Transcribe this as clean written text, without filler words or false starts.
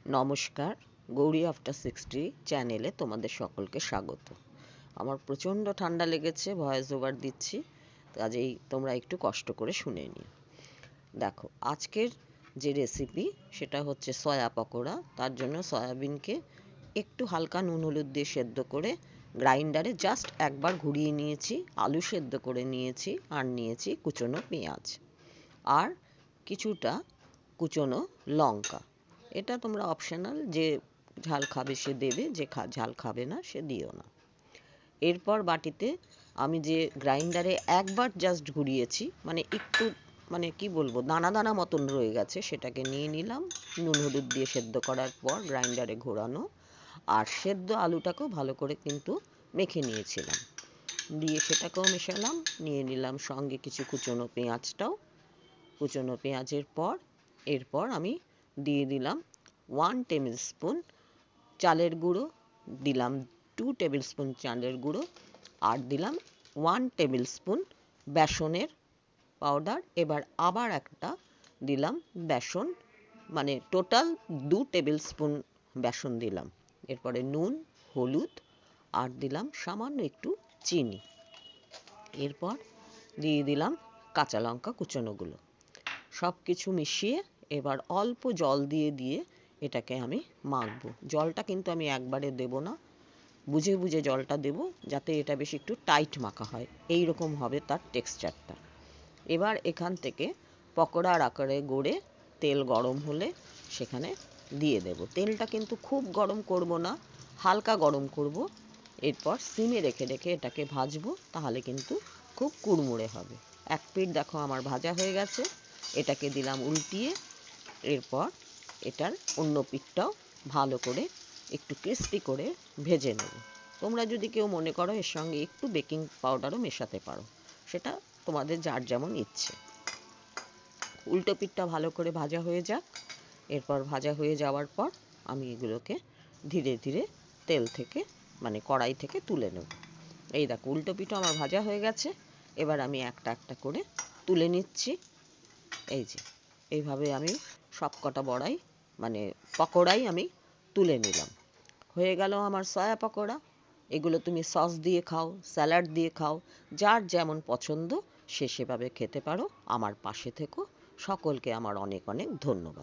নমস্কার, গৌরী আফটার 60 চ্যানেলে তোমাদের সকলকে স্বাগত। আমার প্রচণ্ড ঠান্ডা লেগেছে, ভয়েস ওভার দিচ্ছি, কাজেই তোমরা একটু কষ্ট করে শুনে নিও। দেখো, আজকের যে রেসিপি সেটা হচ্ছে সয়া পকোড়া। তার জন্য সয়াবিনকে একটু হালকা নুন হলুদ দিয়ে সেদ্ধ করে গ্রাইন্ডারে জাস্ট একবার ঘুরিয়ে নিয়েছি, আলু সেদ্ধ করে নিয়েছি, আর নিয়েছি কুচনো পেঁয়াজ আর কিছুটা কুচনো লঙ্কা। এটা তোমরা অপশনাল, যে ঝাল খাবে সে দেবে, যে ঝাল খাবে না সে দিও না। এরপর বাটিতে আমি যে গ্রাইন্ডারে একবার জাস্ট ঘুরিয়েছি, মানে একটু মানে কি বলবো দানা দানা মতন রয়ে গেছে, সেটাকে নিয়ে নিলাম। নুন হলুদ দিয়ে সেদ্ধ করার পর গ্রাইন্ডারে ঘোরানো, আর সেদ্ধ আলুটাকেও ভালো করে কিন্তু মেখে নিয়েছিলাম, দিয়ে সেটাকেও মেশালাম। নিয়ে নিলাম সঙ্গে কিছু কুচনো পেঁয়াজটাও। কুচনো পেঁয়াজের পর এরপর আমি দিয়ে দিলাম 1 টেবিল স্পুন চালের গুঁড়ো, দিলাম 2 টেবিল স্পুন চালের গুঁড়ো, আর দিলাম 1 টেবিল স্পুন বেসনের পাউডার। এবার আবার একটা দিলাম বেসন, মানে টোটাল 2 টেবিল স্পুন বেসন দিলাম। এরপরে নুন, হলুদ, আর দিলাম সামান্য একটু চিনি। এরপর দিয়ে দিলাম কাঁচা লঙ্কা কুচনোগুলো। সব কিছু মিশিয়ে এবার অল্প জল দিয়ে এটাকে আমি মাখবো। জলটা কিন্তু আমি একবারে দেব না, বুঝে বুঝে জলটা দেব, যাতে এটা বেশ একটু টাইট মাখা হয়। এই রকম হবে তার টেক্সচারটা। এবার এখান থেকে পকোড়ার আকারে গড়ে তেল গরম হলে সেখানে দিয়ে দেব। তেলটা কিন্তু খুব গরম করব না, হালকা গরম করব। এরপর সিমে রেখে রেখে এটাকে ভাজবো, তাহলে কিন্তু খুব কুড়মুড়ে হবে। এক পিঠ দেখো আমার ভাজা হয়ে গেছে, এটাকে দিলাম উল্টিয়ে। এরপর এটার অন্য পিঠটাও ভালো করে একটু ক্রিস্পি করে ভেজে নেব। তোমরা যদি কেউ মনে করো এর সঙ্গে একটু বেকিং পাউডারও মেশাতে পারো, সেটা তোমাদের যার যেমন ইচ্ছে। উল্টো পিঠটা ভালো করে ভাজা হয়ে যাক। এরপর ভাজা হয়ে যাওয়ার পর আমি এগুলোকে ধীরে ধীরে তেল থেকে, মানে কড়াই থেকে তুলে নেব। এই দেখো, উল্টো পিঠও আমার ভাজা হয়ে গেছে। এবার আমি একটা একটা করে তুলে নিচ্ছি। এই যে এইভাবে আমি সব কটা বড়াই, মানে পকোড়াই আমি তুলে নিলাম। হয়ে গেল আমার সয়া পকোড়া। এগুলো তুমি সস দিয়ে খাও, স্যালাড দিয়ে খাও, যার যেমন পছন্দ সে সেভাবে খেতে পারো। আমার পাশে থেকো। সকলকে আমার অনেক অনেক ধন্যবাদ।